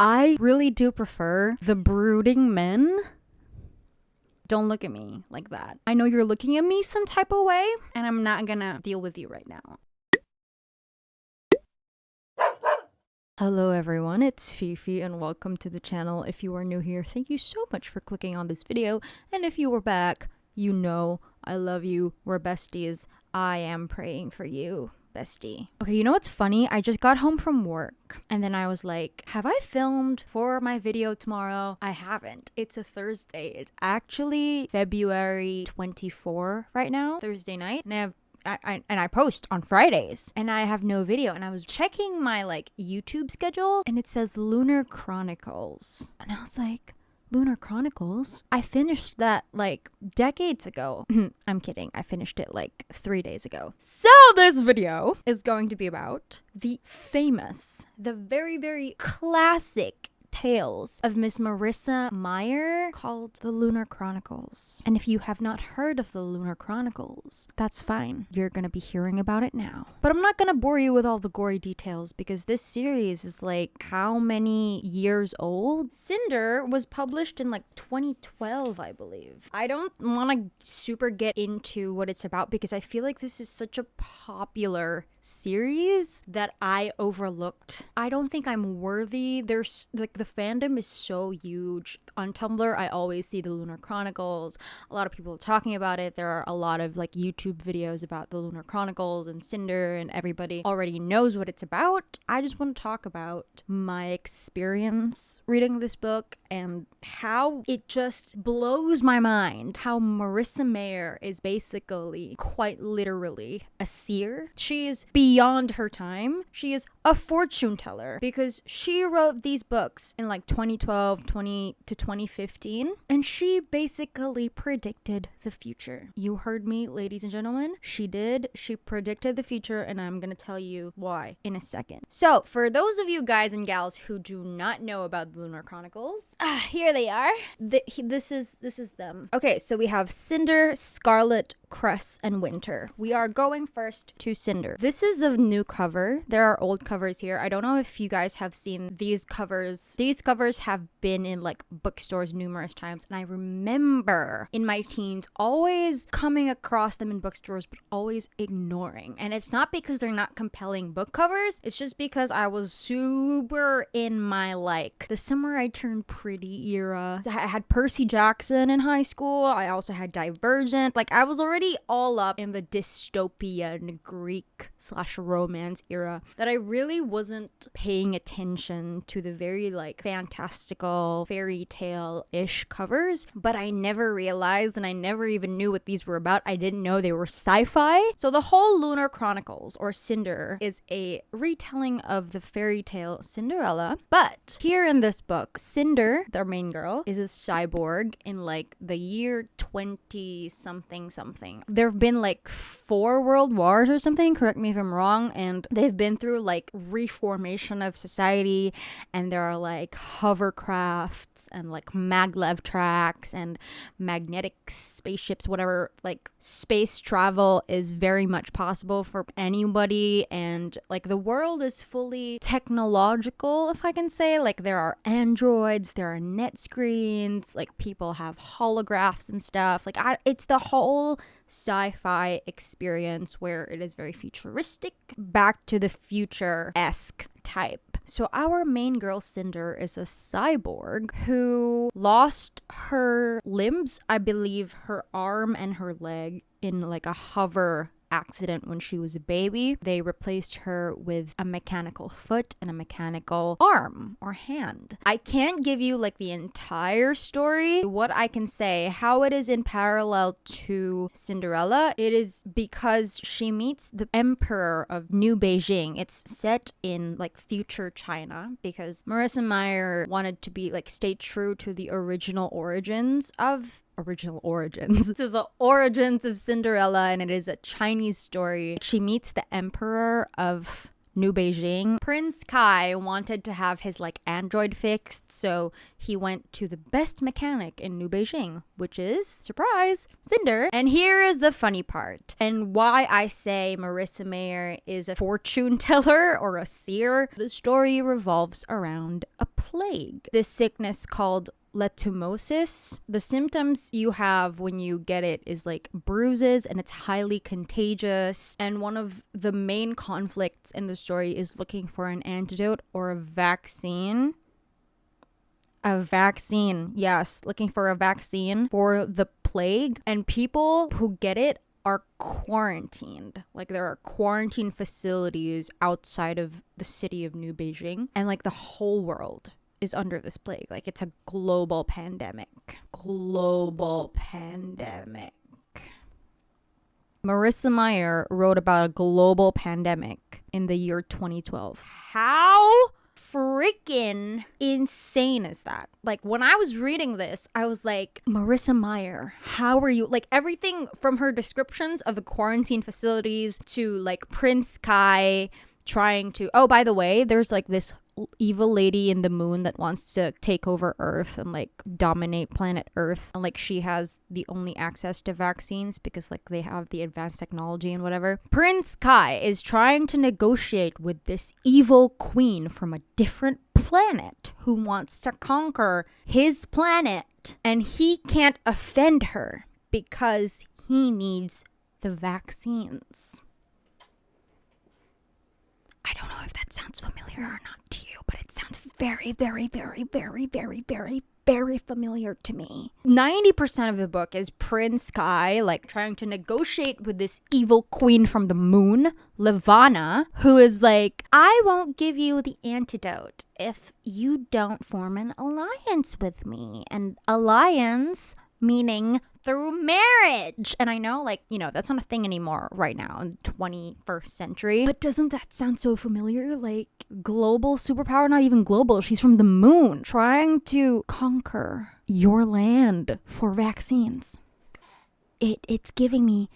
I really do prefer the brooding men. Don't look at me like that. I know you're looking at me some type of way, and I'm not gonna deal with you right now. Hello everyone, it's Fifi and welcome to the channel. If you are new here, thank you so much for clicking on this video. And if you were back, you know I love you. We're besties. I am praying for you, bestie. Okay, you know what's funny? I just got home from work and then I was like, have I filmed for my video tomorrow? I haven't. It's a Thursday. It's actually February 24 right now, Thursday night. And I post on Fridays and I have no video, and I was checking my YouTube schedule and it says Lunar Chronicles and I was like, Lunar Chronicles? I finished that decades ago. I'm kidding. I finished it 3 days ago. So this video is going to be about the famous, the very, very classic tales of Miss Marissa Meyer called the Lunar Chronicles. And if you have not heard of the Lunar Chronicles, that's fine. You're gonna be hearing about it now. But I'm not gonna bore you with all the gory details because this series is how many years old? Cinder was published in 2012, I believe. I don't want to super get into what it's about because I feel like this is such a popular series that I overlooked. I don't think I'm worthy. There's the fandom is so huge. On Tumblr, I always see the Lunar Chronicles. A lot of people are talking about it. There are a lot of YouTube videos about the Lunar Chronicles and Cinder, and everybody already knows what it's about. I just want to talk about my experience reading this book and how it just blows my mind how Marissa Meyer is basically quite literally a seer. She is beyond her time. She is a fortune teller because she wrote these books in 2012 to 2015, and she basically predicted the future. You heard me, ladies and gentlemen. She did. She predicted the future, and I'm gonna tell you why in a second. So for those of you guys and gals who do not know about the Lunar Chronicles, here they are. This is them. Okay, so we have Cinder, Scarlet, Cress, and Winter. We are going first to Cinder. This is a new cover. There are old covers here. I don't know if you guys have seen these covers. These covers have been in bookstores numerous times, and I remember in my teens always coming across them in bookstores but always ignoring. And it's not because they're not compelling book covers, it's just because I was super in my the summer I turned pretty era. I had Percy Jackson in high school. I also had Divergent. I was already all up in the dystopian Greek/romance era that I really wasn't paying attention to the very fantastical fairy tale-ish covers, but I never realized and I never even knew what these were about. I didn't know they were sci-fi. So the whole Lunar Chronicles, or Cinder, is a retelling of the fairy tale Cinderella, but here in this book, Cinder, the main girl, is a cyborg in the year 20 something. There have been 4 world wars or something, correct me if I'm wrong, and they've been through reformation of society, and there are hovercrafts and maglev tracks and magnetic spaceships, whatever. Space travel is very much possible for anybody, and the world is fully technological, if I can say. There are androids, there are net screens, people have holographs and stuff. It's the whole sci-fi experience where it is very futuristic, back to the future-esque type. So our main girl, Cinder, is a cyborg who lost her limbs, I believe her arm and her leg, in a hover accident when she was a baby. They replaced her with a mechanical foot and a mechanical arm or hand. I can't give you the entire story. What I can say, how it is in parallel to Cinderella, it is because she meets the emperor of New Beijing. It's set in future China because Marissa Meyer wanted to be stay true to the original origins to the origins of Cinderella, and it is a Chinese story. She meets the emperor of New Beijing. Prince Kai wanted to have his like android fixed, so he went to the best mechanic in New Beijing, which is, surprise, Cinder. And here is the funny part, and why I say Marissa Mayer is a fortune teller or a seer. The story revolves around a plague, this sickness called letumosis. The symptoms you have when you get it is like bruises, and it's highly contagious. And one of the main conflicts in the story is looking for an antidote or a vaccine. Yes, looking for a vaccine for the plague. And people who get it are quarantined. Like, there are quarantine facilities outside of the city of New Beijing, and like the whole world is under this plague. Like, it's a global pandemic. Marissa Mayer wrote about a global pandemic in the year 2012. How freaking insane is that? Like, when I was reading this, I was like, Marissa Mayer, how are you? Like, everything from her descriptions of the quarantine facilities to like Prince Kai trying to, oh, by the way, there's like this evil lady in the moon that wants to take over Earth and like dominate planet Earth, and like she has the only access to vaccines because like they have the advanced technology and whatever. Prince Kai is trying to negotiate with this evil queen from a different planet who wants to conquer his planet, and he can't offend her because he needs the vaccines. I don't know if that sounds familiar or not to you, but it sounds very, very, very, very, very, very, very familiar to me. 90% of the book is Prince Kai, like, trying to negotiate with this evil queen from the moon, Levana, who is like, I won't give you the antidote if you don't form an alliance with me. And alliance meaning through marriage. And I know, like, you know, that's not a thing anymore right now in the 21st century. But doesn't that sound so familiar? Like, global superpower, not even global. She's from the moon, trying to conquer your land for vaccines. It's giving me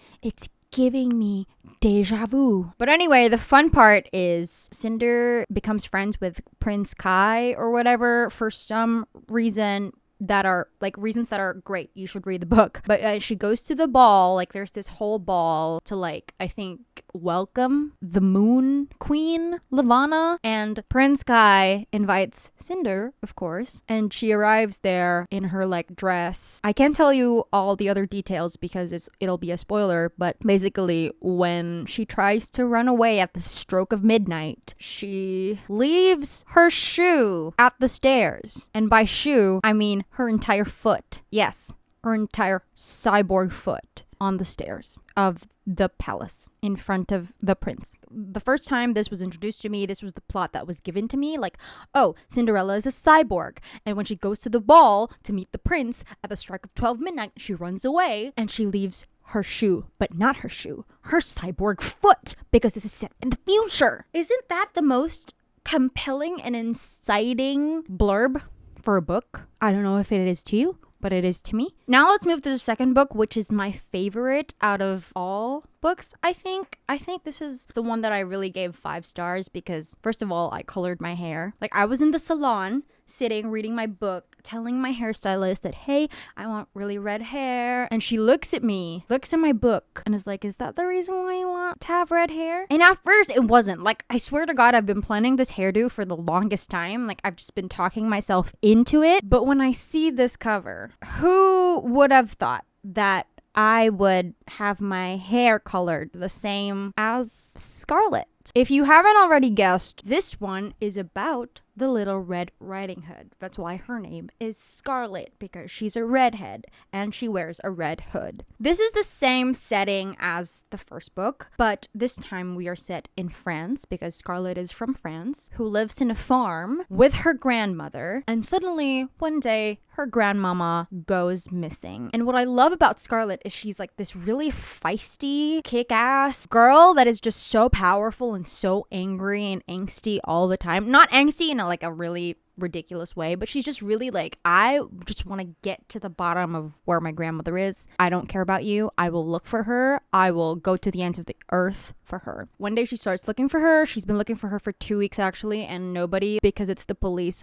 deja vu. But anyway, the fun part is Cinder becomes friends with Prince Kai or whatever for some reason that are like reasons that are great. You should read the book. But she goes to the ball, like there's this whole ball to like, I think, welcome the moon queen, Levana, and Prince Kai invites Cinder, of course, and she arrives there in her like dress. I can't tell you all the other details because it'll be a spoiler, but basically when she tries to run away at the stroke of midnight, she leaves her shoe at the stairs. And by shoe, I mean her entire foot. Yes, her entire cyborg foot on the stairs of the palace in front of the prince. The first time this was introduced to me, this was the plot that was given to me. Like, oh, Cinderella is a cyborg. And when she goes to the ball to meet the prince at the strike of 12 midnight, she runs away and she leaves her shoe, but not her shoe, her cyborg foot, because this is set in the future. Isn't that the most compelling and inciting blurb for a book? I don't know if it is to you, but it is to me. Now let's move to the second book, which is my favorite out of all books. I think this is the one that I really gave 5 stars because, first of all, I colored my hair. Like, I was in the salon sitting reading my book, telling my hairstylist that, hey, I want really red hair. And she looks at my book and is like, is that the reason why you want to have red hair? And at first it wasn't. Like, I swear to God, I've been planning this hairdo for the longest time. Like, I've just been talking myself into it. But when I see this cover, who would have thought that I would have my hair colored the same as Scarlet? If you haven't already guessed, this one is about the Little Red Riding Hood. That's why her name is Scarlet, because she's a redhead and she wears a red hood. This is the same setting as the first book, but this time we are set in France because Scarlet is from France, who lives in a farm with her grandmother, and suddenly one day her grandmama goes missing. And what I love about Scarlet is she's like this really feisty, kick-ass girl that is just so powerful and so angry and angsty all the time. Not angsty in a really ridiculous way, but she's just really like, I just want to get to the bottom of where my grandmother is. I don't care about you. I will look for her. I will go to the ends of the earth for her. One day she starts looking for her. She's been looking for her for 2 weeks actually, and nobody, because it's the police,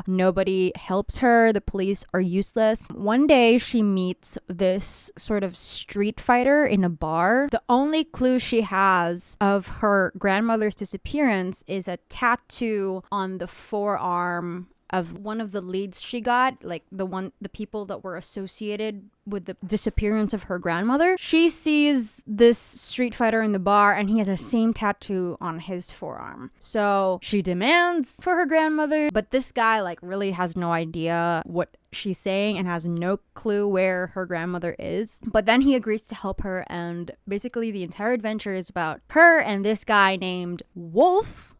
nobody helps her. The police are useless. One day she meets this sort of street fighter in a bar. The only clue she has of her grandmother's disappearance is a tattoo on the forearm of one of the leads she got, like the people that were associated with the disappearance of her grandmother. She sees this street fighter in the bar and he has the same tattoo on his forearm. So she demands for her grandmother, but this guy like really has no idea what she's saying and has no clue where her grandmother is. But then he agrees to help her, and basically the entire adventure is about her and this guy named Wolf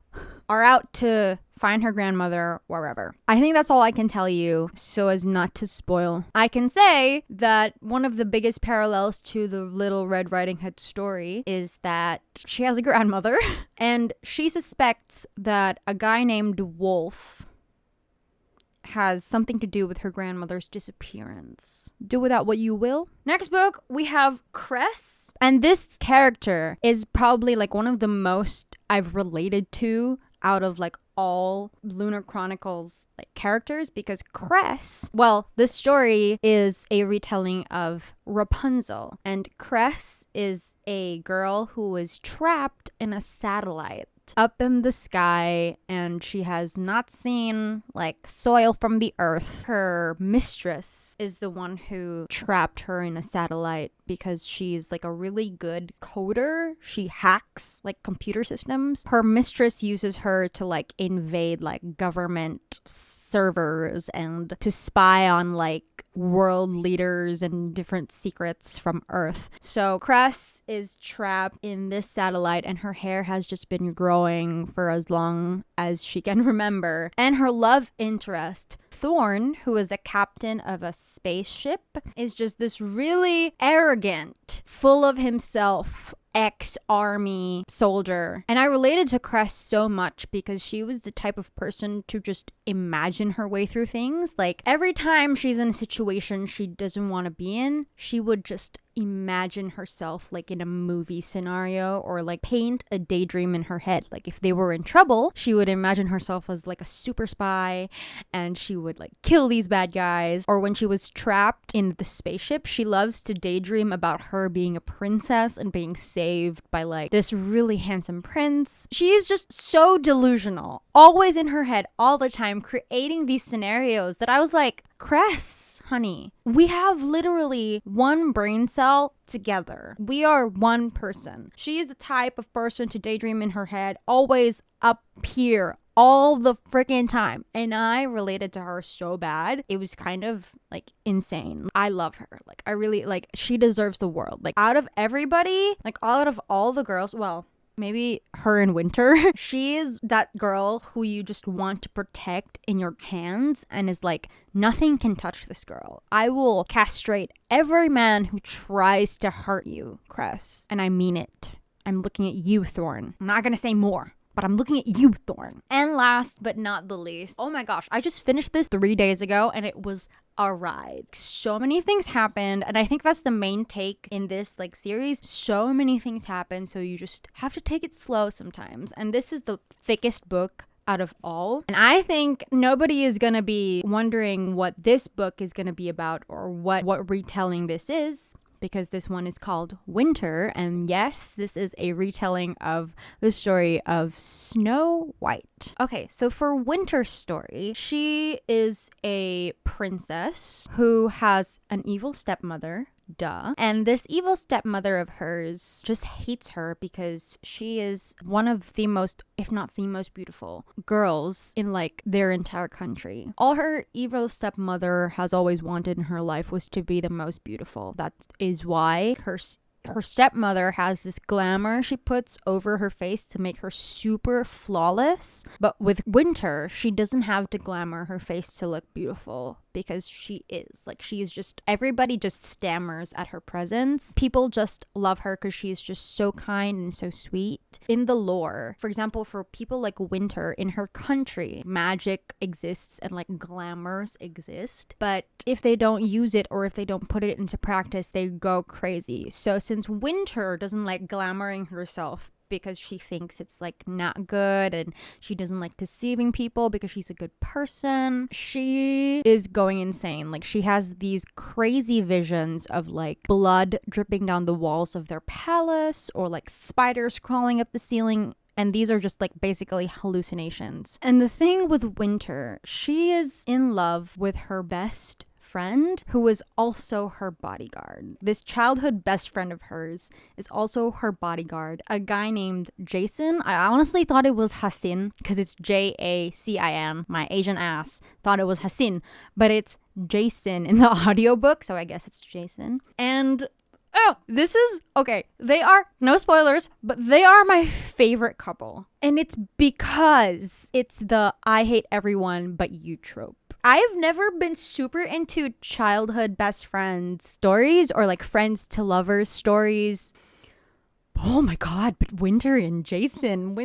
are out to find her grandmother wherever. I think that's all I can tell you so as not to spoil. I can say that one of the biggest parallels to the Little Red Riding Hood story is that she has a grandmother and she suspects that a guy named Wolf has something to do with her grandmother's disappearance. Do with that what you will. Next book, we have Cress. And this character is probably like one of the most I've related to out of like all Lunar Chronicles like characters, because Cress, well, this story is a retelling of Rapunzel, and Cress is a girl who was trapped in a satellite up in the sky, and she has not seen like soil from the earth. Her mistress is the one who trapped her in a satellite because she's like a really good coder. She hacks like computer systems. Her mistress uses her to like invade like government servers and to spy on like world leaders and different secrets from Earth. So Cress is trapped in this satellite and her hair has just been growing for as long as she can remember. And her love interest, Thorn, who is a captain of a spaceship, is just this really arrogant, full of himself ex-army soldier. And I related to Cress so much because she was the type of person to just imagine her way through things. Like every time she's in a situation she doesn't want to be in, she would just imagine herself like in a movie scenario or like paint a daydream in her head. Like if they were in trouble, she would imagine herself as like a super spy and she would like kill these bad guys. Or when she was trapped in the spaceship, she loves to daydream about her being a princess and being saved by like this really handsome prince. She is just so delusional, always in her head all the time, creating these scenarios that I was like, Cress, honey, we have literally one brain cell together. We are one person. She is the type of person to daydream in her head, always up here all the freaking time. And I related to her so bad. It was kind of like insane. I love her. Like I really like, she deserves the world. Like out of everybody, like out of all the girls, well, maybe her in Winter, she is that girl who you just want to protect in your hands and is like, nothing can touch this girl. I will castrate every man who tries to hurt you, Cress. And I mean it. I'm looking at you, Thorn. I'm not gonna say more, but I'm looking at you, Thorn. And last but not the least, oh my gosh, I just finished this 3 days ago and it was a ride. So many things happened, and I think that's the main take in this like series. So many things happen, so you just have to take it slow sometimes. And this is the thickest book out of all. And I think nobody is gonna be wondering what this book is gonna be about or what retelling this is, because this one is called Winter, and yes, this is a retelling of the story of Snow White. Okay, so for Winter's story, she is a princess who has an evil stepmother. Duh. And this evil stepmother of hers just hates her because she is one of the most, if not the most beautiful girls in like their entire country. All her evil stepmother has always wanted in her life was to be the most beautiful. That is why her stepmother has this glamour she puts over her face to make her super flawless. But with Winter, she doesn't have to glamour her face to look beautiful. because she is. Like, she is just, everybody just stammers at her presence. People just love her because she is just so kind and so sweet. In the lore, for example, for people like Winter, in her country, magic exists and like glamours exist. But if they don't use it or if they don't put it into practice, they go crazy. So since Winter doesn't like glamoring herself because she thinks it's like not good and she doesn't like deceiving people because she's a good person, she is going insane. Like, she has these crazy visions of like blood dripping down the walls of their palace or like spiders crawling up the ceiling. And these are just like basically hallucinations. And the thing with Winter, she is in love with her best friend who is also her bodyguard. This childhood best friend of hers is also her bodyguard, a guy named Jason. I honestly thought it was Hassin because it's Jacin. My Asian ass thought it was Hassin, but it's Jason in the audiobook, so I guess it's Jason. And oh, this is, okay, they are, no spoilers, but they are my favorite couple. And it's because it's the I hate everyone but you trope. I've never been super into childhood best friends stories or like friends to lovers stories. Oh my god, but Winter and Jason,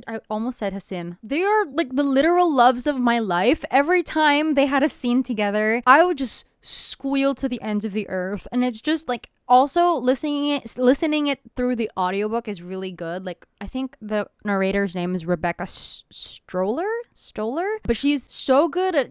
I almost said Hassin. They are like the literal loves of my life. Every time they had a scene together, I would just squeal to the ends of the earth. And it's just like, also listening it through the audiobook is really good. Like, I think the narrator's name is Rebecca Stoller, but she's so good at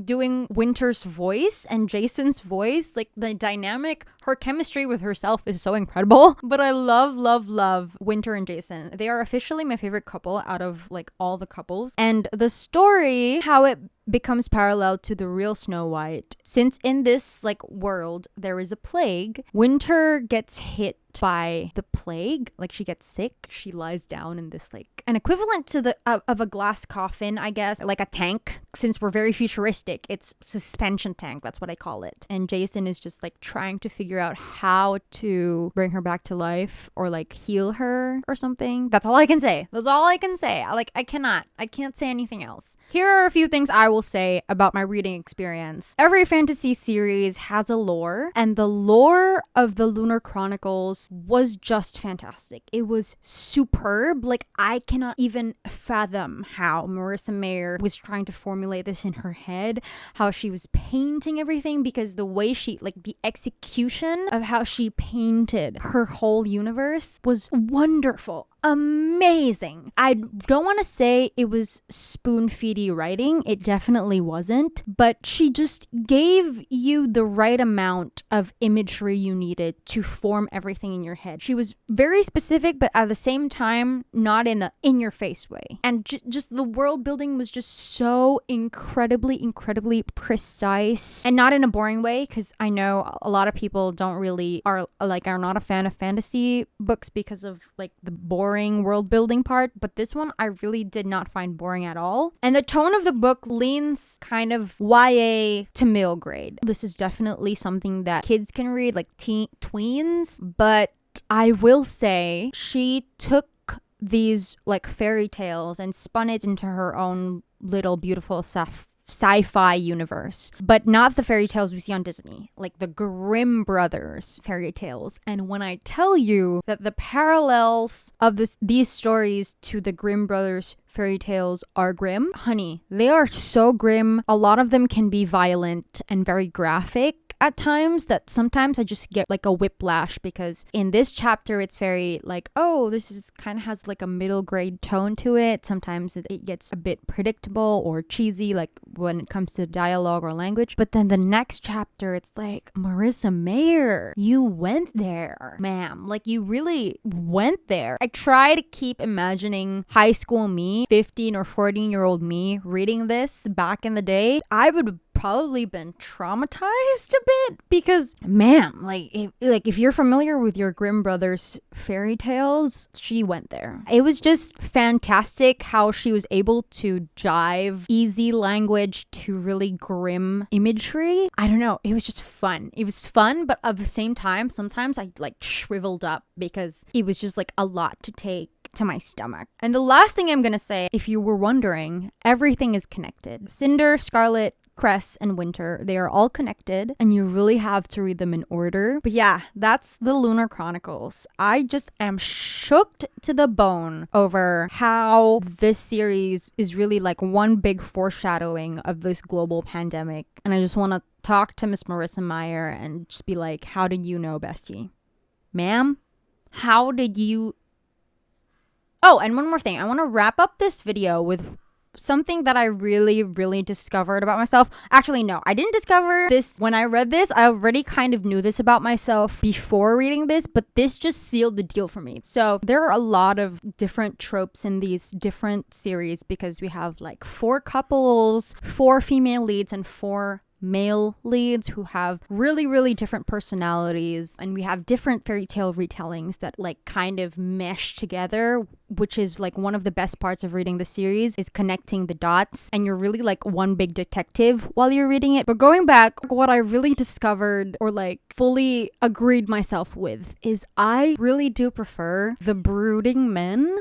doing Winter's voice and Jason's voice. Like, the dynamic, her chemistry with herself is so incredible. But I love Winter and Jason. They are officially my favorite couple out of like all the couples. And the story, how it becomes parallel to the real Snow White, since in this like world there is a plague. Winter gets hit by the plague, like she gets sick, she lies down in this like an equivalent to the of a glass coffin, I guess, like a tank. Since we're very futuristic, it's suspension tank, that's what I call it. And Jason is just like trying to figure out how to bring her back to life or like heal her or something. That's all I can say. I can't say anything else. Here are a few things I will say about my reading experience. Every fantasy series has a lore, and the lore of the Lunar Chronicles was just fantastic. It was superb. Like, I cannot even fathom how Marissa Mayer was trying to formulate this in her head, how she was painting everything, because the way she, like, the execution of how she painted her whole universe was wonderful. Amazing. I don't want to say it was spoon-feedy writing. It definitely wasn't. But she just gave you the right amount of imagery you needed to form everything in your head. She was very specific, but at the same time, not in a in-your-face way. And just the world building was just so incredibly precise. And not in a boring way, because I know a lot of people are not a fan of fantasy books because of like the boring world building part, but this one I really did not find boring at all. And the tone of the book leans kind of YA to middle grade. This is definitely something that kids can read, like tweens, but I will say she took these like fairy tales and spun it into her own little beautiful sci-fi universe, but not the fairy tales we see on Disney, like the Grimm brothers fairy tales. And when I tell you that the parallels of these stories to the Grimm brothers fairy tales are grim, honey, they are so grim. A lot of them can be violent and very graphic at times, that sometimes I just get like a whiplash, because in this chapter it's very like, oh, this is kind of has like a middle grade tone to it. Sometimes it gets a bit predictable or cheesy, like when it comes to dialogue or language. But then the next chapter, it's like, Marissa Mayer, you went there, ma'am. Like, you really went there. I try to keep imagining high school me, 15 or 14-year-old me reading this back in the day. I would have probably been traumatized a bit, because man, if you're familiar with your Grimm brothers fairy tales, she went there. It was just fantastic how she was able to jive easy language to really grim imagery. I don't know, it was just fun. It was fun, but at the same time, sometimes I like shriveled up because it was just like a lot to take to my stomach. And the last thing I'm gonna say, if you were wondering, everything is connected. Cinder, Scarlet, cress, and winter. They are all connected and you really have to read them in order. But yeah, that's the Lunar Chronicles. I just am shook to the bone over how this series is really like one big foreshadowing of this global pandemic. And I just want to talk to Miss Marissa Meyer and just be like, how did you know, bestie? Ma'am, how did you... Oh, and one more thing. I want to wrap up this video with something that I really discovered about myself. Actually, no, I didn't discover this when I read this. I already kind of knew this about myself before reading this, but this just sealed the deal for me. So there are a lot of different tropes in these different series because we have like 4 couples, 4 female leads, and 4 male leads who have really different personalities, and we have different fairy tale retellings that like kind of mesh together, which is like one of the best parts of reading the series, is connecting the dots, and you're really like one big detective while you're reading it. But going back, what I really discovered or like fully agreed myself with is I really do prefer the brooding men.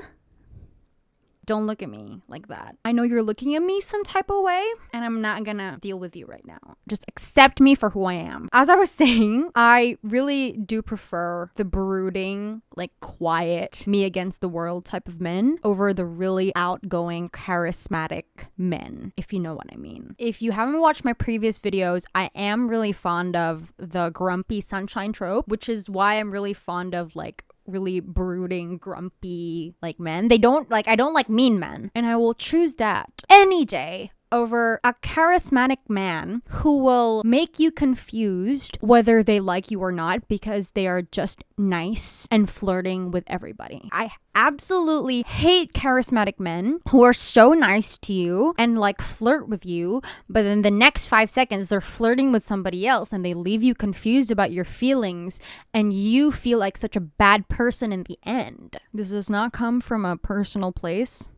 Don't look at me like that. I know you're looking at me some type of way, and I'm not gonna deal with you right now. Just accept me for who I am. As I was saying, I really do prefer the brooding, like quiet, me against the world type of men over the really outgoing, charismatic men, if you know what I mean. If you haven't watched my previous videos, I am really fond of the grumpy sunshine trope, which is why I'm really fond of like really brooding, grumpy like men. I don't like mean men, and I will choose that any day over a charismatic man who will make you confused whether they like you or not because they are just nice and flirting with everybody. I absolutely hate charismatic men who are so nice to you and like flirt with you, but then the next 5 seconds they're flirting with somebody else and they leave you confused about your feelings and you feel like such a bad person in the end. This does not come from a personal place.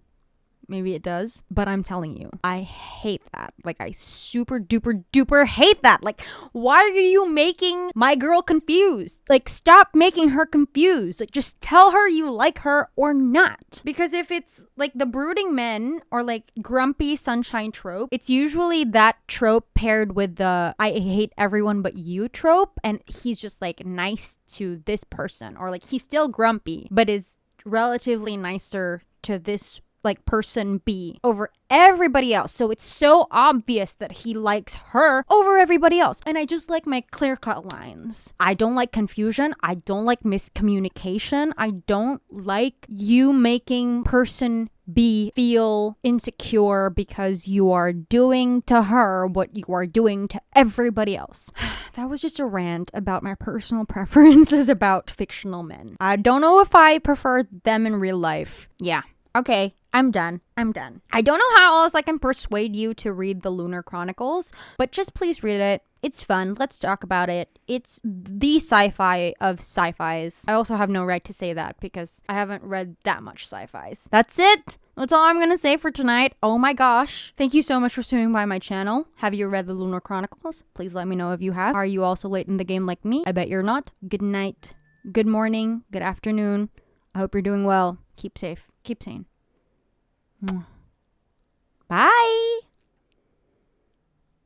Maybe it does, but I'm telling you, I hate that. Like, I super duper hate that. Like, why are you making my girl confused? Like, stop making her confused. Like, just tell her you like her or not. Because if it's like the brooding men or like grumpy sunshine trope, it's usually that trope paired with the I hate everyone but you trope, and he's just like nice to this person, or like he's still grumpy but is relatively nicer to this like person B over everybody else. So it's so obvious that he likes her over everybody else. And I just like my clear-cut lines. I don't like confusion. I don't like miscommunication. I don't like you making person B feel insecure because you are doing to her what you are doing to everybody else. That was just a rant about my personal preferences about fictional men. I don't know if I prefer them in real life. Yeah. Okay, I'm done. I don't know how else I can persuade you to read the Lunar Chronicles, but just please read it. It's fun. Let's talk about it. It's the sci-fi of sci-fis. I also have no right to say that because I haven't read that much sci-fis. That's it. That's all I'm gonna say for tonight. Oh my gosh. Thank you so much for swinging by my channel. Have you read the Lunar Chronicles? Please let me know if you have. Are you also late in the game like me? I bet you're not. Good night. Good morning. Good afternoon. I hope you're doing well. Keep safe. Keep sane. Bye.